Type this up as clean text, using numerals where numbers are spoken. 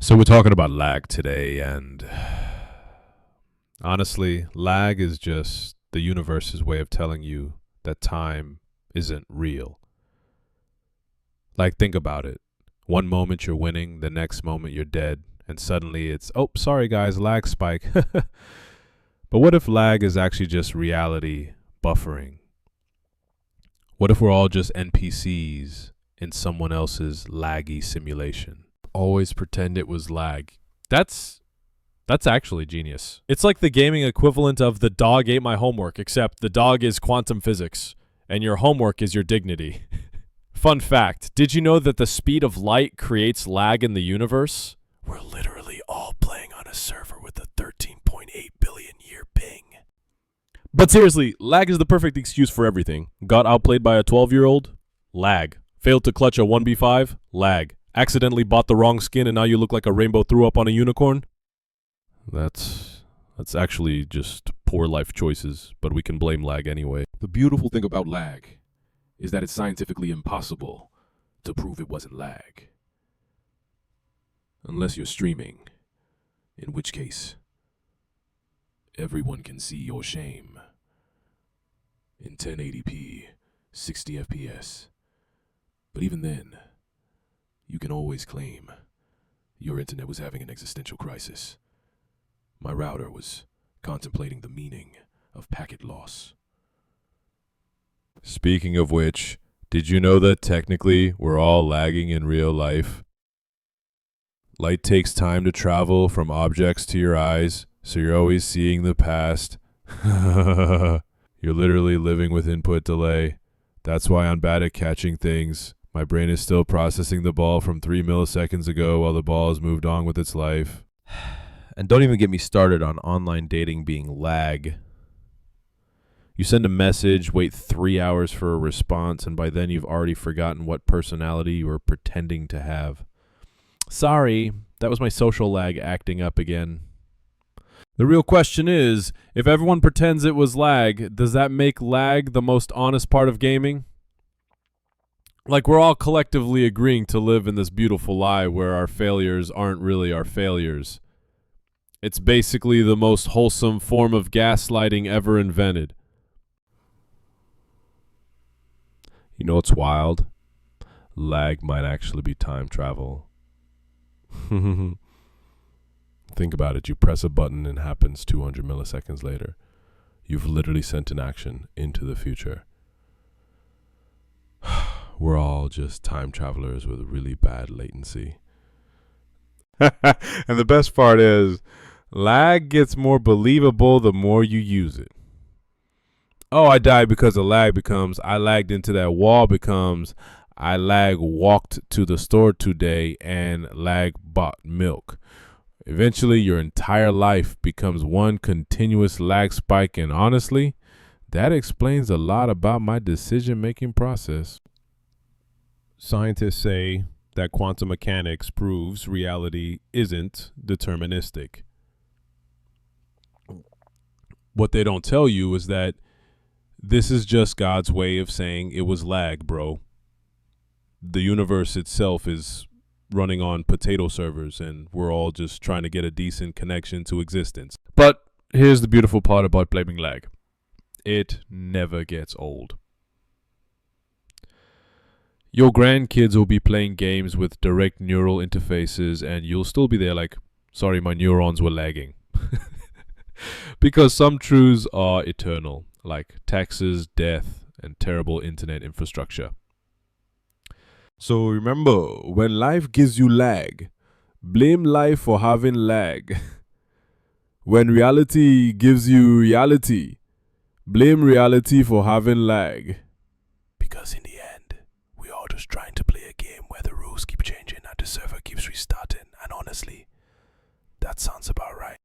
So we're talking about lag today, and honestly, lag is just the universe's way of telling you that time isn't real. Like, think about it. One moment you're winning, the next moment you're dead, and suddenly it's, oh, sorry guys, lag spike. But what if lag is actually just reality buffering? What if we're all just NPCs in someone else's laggy simulation? Always pretend it was lag. That's actually genius. It's like the gaming equivalent of the dog ate my homework, except the dog is quantum physics, and your homework is your dignity. Fun fact, did you know that the speed of light creates lag in the universe? We're literally all playing on a server with a 13.8 billion year ping. But seriously, lag is the perfect excuse for everything. Got outplayed by a 12-year-old? Lag. Failed to clutch a 1v5? Lag. Accidentally bought the wrong skin and now you look like a rainbow threw up on a unicorn? That's actually just poor life choices, but we can blame lag anyway. The beautiful thing about lag is that it's scientifically impossible to prove it wasn't lag. Unless you're streaming, in which case, everyone can see your shame. In 1080p, 60 FPS. But even then, you can always claim your internet was having an existential crisis. My router was contemplating the meaning of packet loss. Speaking of which, did you know that technically we're all lagging in real life? Light takes time to travel from objects to your eyes, so you're always seeing the past. You're literally living with input delay. That's why I'm bad at catching things. My brain is still processing the ball from 3 milliseconds ago while the ball has moved on with its life. And don't even get me started on online dating being lag. You send a message, wait 3 hours for a response, and by then you've already forgotten what personality you were pretending to have. Sorry, that was my social lag acting up again. The real question is, if everyone pretends it was lag, does that make lag the most honest part of gaming? Like, we're all collectively agreeing to live in this beautiful lie where our failures aren't really our failures. It's basically the most wholesome form of gaslighting ever invented. You know what's wild? Lag might actually be time travel. Think about it. You press a button and it happens 200 milliseconds later. You've literally sent an action into the future. We're all just time travelers with really bad latency. And the best part is, lag gets more believable the more you use it. Oh, I died because of lag becomes I lagged into that wall becomes I lag walked to the store today and lag bought milk. Eventually, your entire life becomes one continuous lag spike, and honestly, that explains a lot about my decision-making process. Scientists say that quantum mechanics proves reality isn't deterministic. What they don't tell you is that this is just God's way of saying it was lag, bro. The universe itself is running on potato servers, and we're all just trying to get a decent connection to existence. But here's the beautiful part about blaming lag. It never gets old. Your grandkids will be playing games with direct neural interfaces, and you'll still be there like, sorry, my neurons were lagging. Because some truths are eternal, like taxes, death, and terrible internet infrastructure. So remember, when life gives you lag, blame life for having lag. When reality gives you reality, blame reality for having lag. Because in the end, we're all just trying to play a game where the rules keep changing and the server keeps restarting. And honestly, that sounds about right.